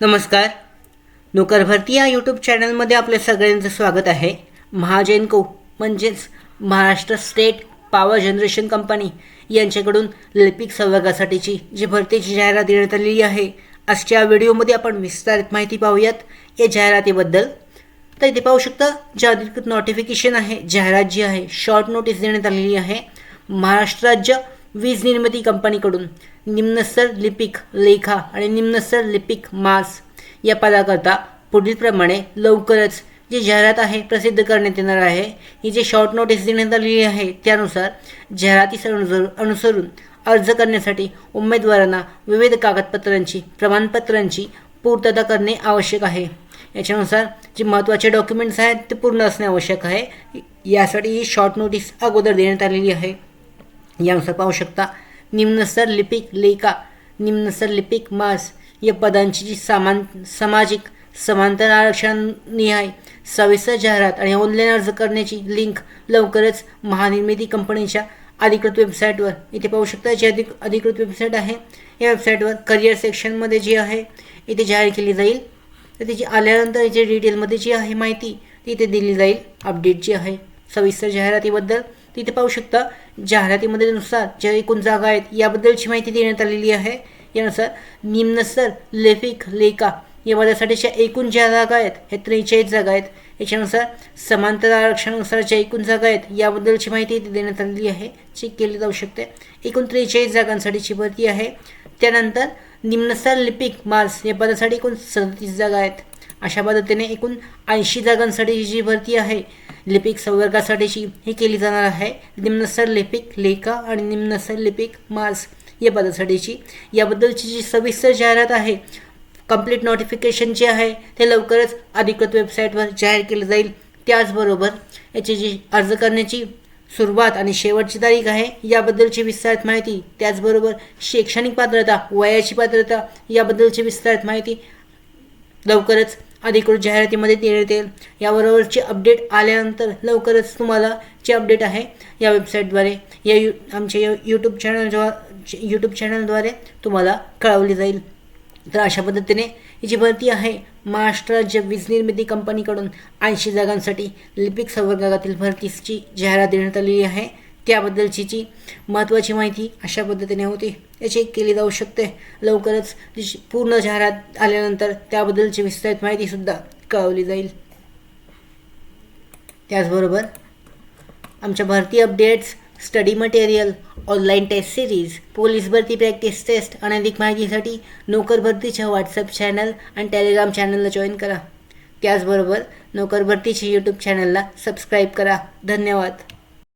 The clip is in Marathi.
नमस्कार. नोकर भरती या यूट्यूब चॅनलमध्ये आपल्या सगळ्यांचं स्वागत आहे. महाजेनको म्हणजेच Maharashtra state power generation company यांच्याकडून लिपिक संवर्गासाठीची जी भरतीची जाहिरात देण्यात आलेली आहे, आजच्या व्हिडिओमध्ये आपण विस्तारित माहिती पाहूयात या जाहिरातीबद्दल. तर इथे पाहू शकता जे अधिकृत नोटिफिकेशन आहे, जाहिरात जी आहे, शॉर्ट नोटीस देण्यात आलेली आहे. महाराष्ट्र राज्य वीज निर्मिती कंपनीकडून निम्नस्तर लिपिक लेखा आणि निम्नस्तर लिपिक मास या पदाकरता पुढील प्रमाणे लवकरच जी जाहिरात आहे प्रसिद्ध करण्यात येणार आहे. ही जी शॉर्ट नोटीस देण्यात आलेली आहे त्यानुसार जाहिरातीस अनुसरून अर्ज करण्यासाठी उमेदवारांना विविध कागदपत्रांची प्रमाणपत्रांची पूर्तता करणे आवश्यक आहे. याच्यानुसार जे महत्त्वाचे डॉक्युमेंट्स आहेत ते पूर्ण असणे आवश्यक आहे. यासाठी ही शॉर्ट नोटीस अगोदर देण्यात आलेली आहे. यानुसार पाहू शकता निम्नस्तर लिपिक लेखा निम्नस्तर लिपिक मास या पदांची जी सामाजिक समांतर आरक्षणनिहाय सविस्तर जाहिरात आणि ऑनलाईन अर्ज करण्याची लिंक लवकरच महानिर्मिती कंपनीच्या अधिकृत वेबसाईटवर इथे पाहू शकता. जी अधिकृत वेबसाईट आहे या वेबसाईटवर करिअर सेक्शनमध्ये जी आहे इथे जाहीर केली जाईल. तर त्याची आल्यानंतर याची डिटेलमध्ये जी आहे माहिती ती इथे दिली जाईल. अपडेट जी आहे सविस्तर जाहिरातीबद्दल तिथे पाहू शकता. जाहिरातीमध्ये नुसार ज्या एकूण जागा आहेत याबद्दलची माहिती देण्यात आलेली आहे. यानुसार निम्नस्तर लिपिक लेखा या पदासाठीच्या एकूण ज्या जागा आहेत हे 43 जागा आहेत. याच्यानुसार समांतर आरक्षणानुसार ज्या एकूण जागा आहेत याबद्दलची माहिती इथे देण्यात आलेली आहे, चेक केली जाऊ शकते. एकूण 43 जागांसाठीची भरती आहे. त्यानंतर निम्नस्तर लिपिक मास या पदासाठी एकूण 37 जागा आहेत. अशा पद्धतीने एकूण 80 जागांसाठी जी भरती आहे लिपिक संवर्गासाठीची ही केली जाणार आहे. निम्नस्तर लिपिक लेखा आणि निम्नस्तर लिपिक मास या पदासाठीची याबद्दलची जी सविस्तर जाहिरात आहे, कंप्लीट नोटिफिकेशन जे आहे ते लवकरच अधिकृत वेबसाईटवर जाहीर केलं जाईल. त्याचबरोबर याची जी अर्ज करण्याची सुरुवात आणि शेवटची तारीख आहे याबद्दलची विस्तारित माहिती, त्याचबरोबर शैक्षणिक पात्रता, वयाची पात्रता याबद्दलची विस्तारित माहिती लवकरच अधिकृत जाहिरातीमध्ये देण्यात येईल. याबरोबरची अपडेट आल्यानंतर लवकरच तुम्हाला जी अपडेट आहे या वेबसाईटद्वारे आमच्या यूट्यूब चॅनलद्वारे तुम्हाला कळवली जाईल. तर अशा पद्धतीने ही जी भरती आहे महाराष्ट्र राज्य वीज निर्मिती कंपनीकडून 80 जागांसाठी लिपिक संवर्गातील भरतीची जाहिरात देण्यात आलेली आहे. त्याबद्दलची जी महत्त्वाची माहिती अशा पद्धतीने होती, याची केली जाऊ शकते. लवकरच पूर्ण जाहिरात आल्यानंतर त्याबद्दलची विस्तारित माहितीसुद्धा कळवली जाईल. त्याचबरोबर आमच्या भरती updates, study material, online test series, police भरती प्रॅक्टिस टेस्ट आणि अधिक माहितीसाठी नोकर भरतीच्या व्हॉट्सअप चॅनल आणि टेलिग्राम चॅनलला जॉईन करा. त्याचबरोबर नोकर भरतीच्या यूट्यूब चॅनलला सबस्क्राईब करा. धन्यवाद.